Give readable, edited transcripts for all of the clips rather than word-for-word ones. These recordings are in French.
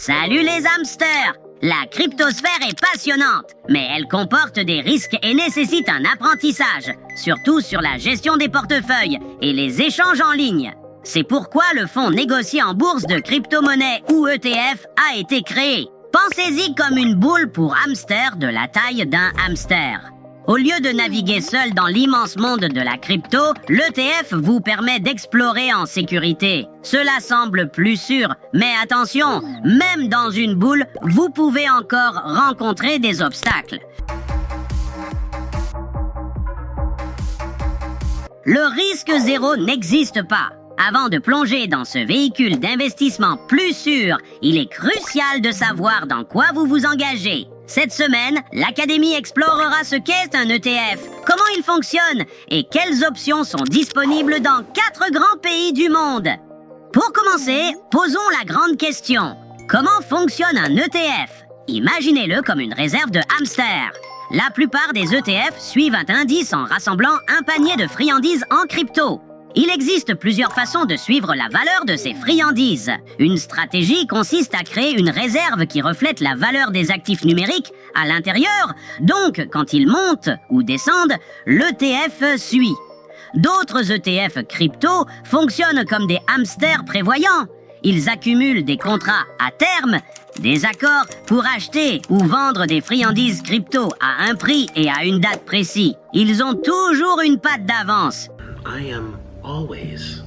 Salut les hamsters! La cryptosphère est passionnante, mais elle comporte des risques et nécessite un apprentissage, surtout sur la gestion des portefeuilles et les échanges en ligne. C'est pourquoi le fonds négocié en bourse de crypto-monnaies ou ETF a été créé. Pensez-y comme une boule pour hamster de la taille d'un hamster. Au lieu de naviguer seul dans l'immense monde de la crypto, l'ETF vous permet d'explorer en sécurité. Cela semble plus sûr, mais attention, même dans une boule, vous pouvez encore rencontrer des obstacles. Le risque zéro n'existe pas. Avant de plonger dans ce véhicule d'investissement plus sûr, il est crucial de savoir dans quoi vous vous engagez. Cette semaine, l'Académie explorera ce qu'est un ETF, comment il fonctionne et quelles options sont disponibles dans 4 grands pays du monde. Pour commencer, posons la grande question. Comment fonctionne un ETF? Imaginez-le comme une réserve de hamsters. La plupart des ETF suivent un indice en rassemblant un panier de friandises en crypto. Il existe plusieurs façons de suivre la valeur de ces friandises. Une stratégie consiste à créer une réserve qui reflète la valeur des actifs numériques à l'intérieur, donc quand ils montent ou descendent, l'ETF suit. D'autres ETF crypto fonctionnent comme des hamsters prévoyants. Ils accumulent des contrats à terme, des accords pour acheter ou vendre des friandises crypto à un prix et à une date précise. Ils ont toujours une patte d'avance. Always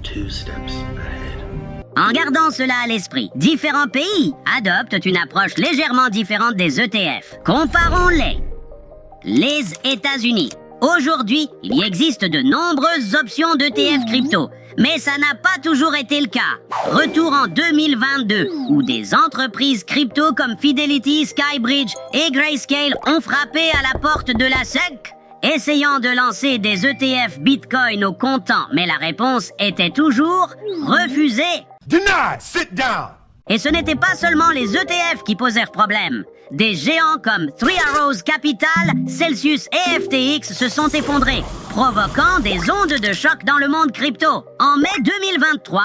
2 steps ahead. En gardant cela à l'esprit, différents pays adoptent une approche légèrement différente des ETF. Comparons-les. Les États-Unis. Aujourd'hui, il y existe de nombreuses options d'ETF crypto, mais ça n'a pas toujours été le cas. Retour en 2022, où des entreprises crypto comme Fidelity, Skybridge et Grayscale ont frappé à la porte de la SEC. Essayant de lancer des ETF Bitcoin au comptant, mais la réponse était toujours refusée. Denied! Sit down! Et ce n'était pas seulement les ETF qui posèrent problème. Des géants comme Three Arrows Capital, Celsius et FTX se sont effondrés, provoquant des ondes de choc dans le monde crypto. En mai 2023,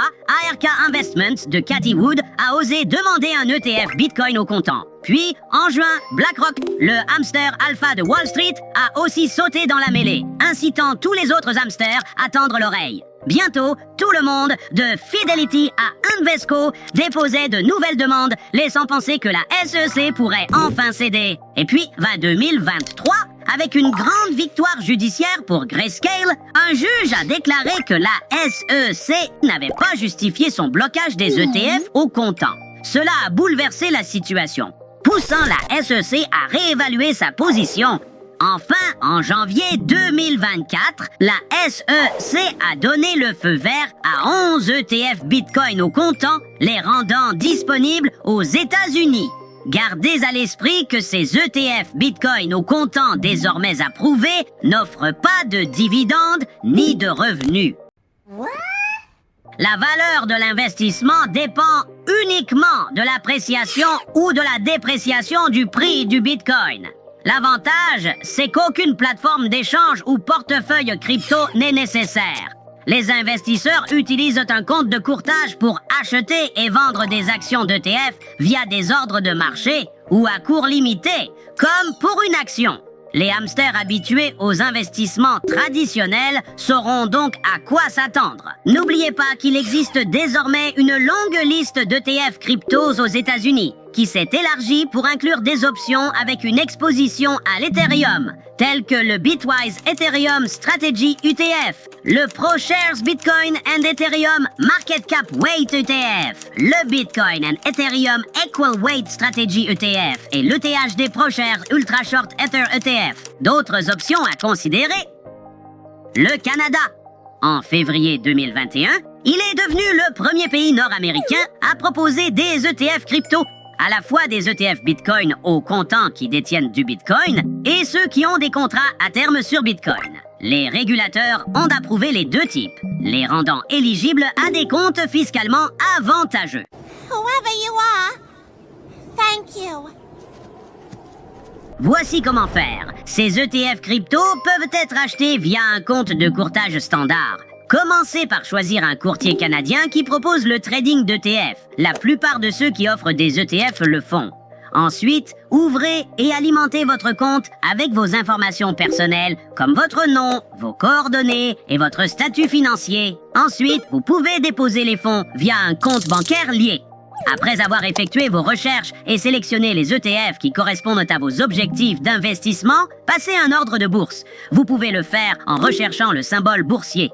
ARK Investments de Cathie Wood a osé demander un ETF Bitcoin au comptant. Puis, en juin, BlackRock, le hamster alpha de Wall Street, a aussi sauté dans la mêlée, incitant tous les autres hamsters à tendre l'oreille. Bientôt, tout le monde, de Fidelity à Invesco, déposait de nouvelles demandes, laissant penser que la SEC pourrait enfin céder. Et puis, va 2023, avec une grande victoire judiciaire pour Grayscale, un juge a déclaré que la SEC n'avait pas justifié son blocage des ETF au comptant. Cela a bouleversé la situation, poussant la SEC à réévaluer sa position. Enfin, en janvier 2024, la SEC a donné le feu vert à 11 ETF Bitcoin au comptant, les rendant disponibles aux États-Unis. Gardez à l'esprit que ces ETF Bitcoin au comptant désormais approuvés n'offrent pas de dividendes ni de revenus. La valeur de l'investissement dépend uniquement de l'appréciation ou de la dépréciation du prix du Bitcoin. L'avantage, c'est qu'aucune plateforme d'échange ou portefeuille crypto n'est nécessaire. Les investisseurs utilisent un compte de courtage pour acheter et vendre des actions d'ETF via des ordres de marché ou à cours limité, comme pour une action. Les hamsters habitués aux investissements traditionnels sauront donc à quoi s'attendre. N'oubliez pas qu'il existe désormais une longue liste d'ETF cryptos aux États-Unis, qui s'est élargie pour inclure des options avec une exposition à l'Ethereum, telles que le Bitwise Ethereum Strategy ETF, le ProShares Bitcoin and Ethereum Market Cap Weight ETF, le Bitcoin and Ethereum Equal Weight Strategy ETF et l'ETHD ProShares Ultra Short Ether ETF. D'autres options à considérer. Le Canada. En février 2021, il est devenu le premier pays nord-américain à proposer des ETF crypto, à la fois des ETF Bitcoin au comptant qui détiennent du Bitcoin et ceux qui ont des contrats à terme sur Bitcoin. Les régulateurs ont approuvé les deux types, les rendant éligibles à des comptes fiscalement avantageux. Whoever you are, thank you. Voici comment faire. Ces ETF crypto peuvent être achetés via un compte de courtage standard, Commencez par choisir un courtier canadien qui propose le trading d'ETF. La plupart de ceux qui offrent des ETF le font. Ensuite, ouvrez et alimentez votre compte avec vos informations personnelles, comme votre nom, vos coordonnées et votre statut financier. Ensuite, vous pouvez déposer les fonds via un compte bancaire lié. Après avoir effectué vos recherches et sélectionné les ETF qui correspondent à vos objectifs d'investissement, passez un ordre de bourse. Vous pouvez le faire en recherchant le symbole boursier.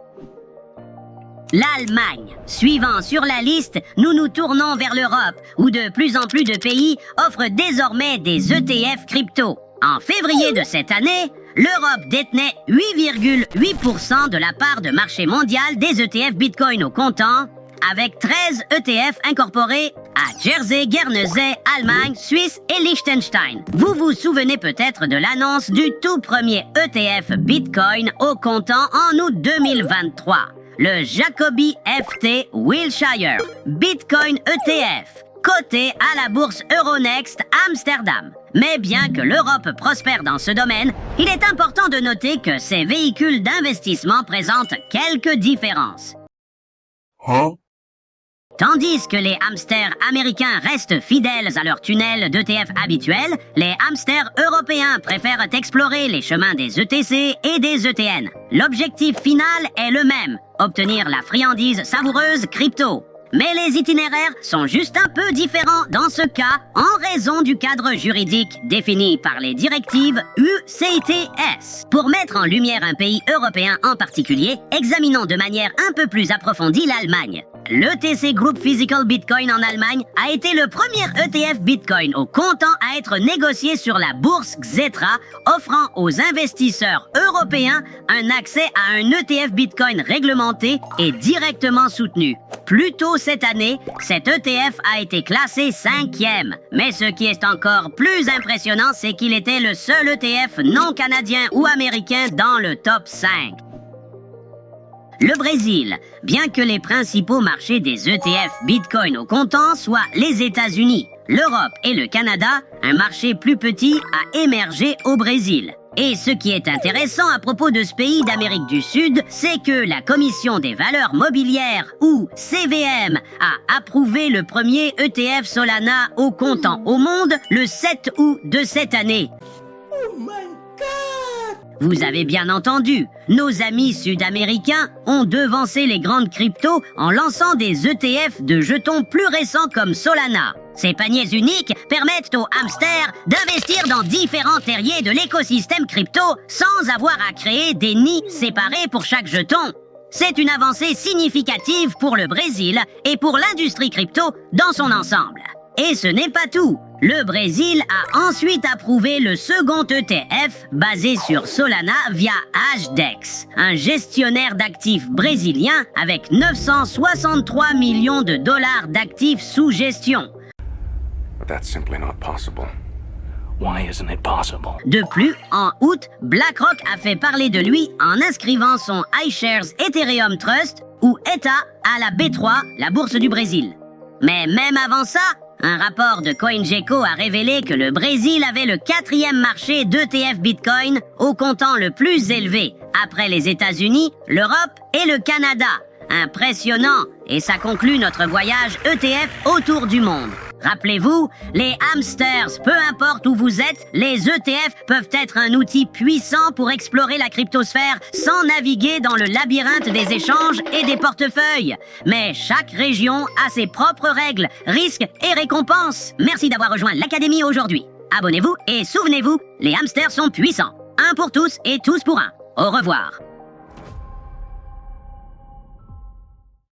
L'Allemagne. Suivant sur la liste, nous nous tournons vers l'Europe, où de plus en plus de pays offrent désormais des ETF crypto. En février de cette année, l'Europe détenait 8,8% de la part de marché mondial des ETF Bitcoin au comptant, avec 13 ETF incorporés à Jersey, Guernesey, Allemagne, Suisse et Liechtenstein. Vous vous souvenez peut-être de l'annonce du tout premier ETF Bitcoin au comptant en août 2023. Le Jacobi FT Wilshire Bitcoin ETF, coté à la bourse Euronext Amsterdam. Mais bien que l'Europe prospère dans ce domaine, il est important de noter que ces véhicules d'investissement présentent quelques différences. Tandis que les hamsters américains restent fidèles à leur tunnel d'ETF habituel, les hamsters européens préfèrent explorer les chemins des ETC et des ETN. L'objectif final est le même, obtenir la friandise savoureuse crypto. Mais les itinéraires sont juste un peu différents dans ce cas en raison du cadre juridique défini par les directives UCITS. Pour mettre en lumière un pays européen en particulier, examinons de manière un peu plus approfondie l'Allemagne. L'ETC Group Physical Bitcoin en Allemagne a été le premier ETF Bitcoin au comptant à être négocié sur la bourse Xetra, offrant aux investisseurs européens un accès à un ETF Bitcoin réglementé et directement soutenu. Plus tôt cette année, cet ETF a été classé 5e. Mais ce qui est encore plus impressionnant, c'est qu'il était le seul ETF non canadien ou américain dans le top 5. Le Brésil, bien que les principaux marchés des ETF Bitcoin au comptant soient les États-Unis, l'Europe et le Canada, un marché plus petit a émergé au Brésil. Et ce qui est intéressant à propos de ce pays d'Amérique du Sud, c'est que la Commission des valeurs mobilières, ou CVM, a approuvé le premier ETF Solana au comptant au monde le 7 août de cette année. Oh my God! Vous avez bien entendu, nos amis sud-américains ont devancé les grandes cryptos en lançant des ETF de jetons plus récents comme Solana. Ces paniers uniques permettent aux hamsters d'investir dans différents terriers de l'écosystème crypto sans avoir à créer des nids séparés pour chaque jeton. C'est une avancée significative pour le Brésil et pour l'industrie crypto dans son ensemble. Et ce n'est pas tout. Le Brésil a ensuite approuvé le second ETF basé sur Solana via Hashdex, un gestionnaire d'actifs brésilien avec 963 millions de dollars d'actifs sous gestion. That's simply not possible. Why isn't it possible? De plus, en août, BlackRock a fait parler de lui en inscrivant son iShares Ethereum Trust, ou ETA, à la B3, la bourse du Brésil. Mais même avant ça, un rapport de CoinGecko a révélé que le Brésil avait le 4e marché d'ETF Bitcoin au comptant le plus élevé, après les États-Unis, l'Europe et le Canada. Impressionnant, et ça conclut notre voyage ETF autour du monde. Rappelez-vous, les hamsters, peu importe où vous êtes, les ETF peuvent être un outil puissant pour explorer la cryptosphère sans naviguer dans le labyrinthe des échanges et des portefeuilles. Mais chaque région a ses propres règles, risques et récompenses. Merci d'avoir rejoint l'Académie aujourd'hui. Abonnez-vous et souvenez-vous, les hamsters sont puissants. Un pour tous et tous pour un. Au revoir.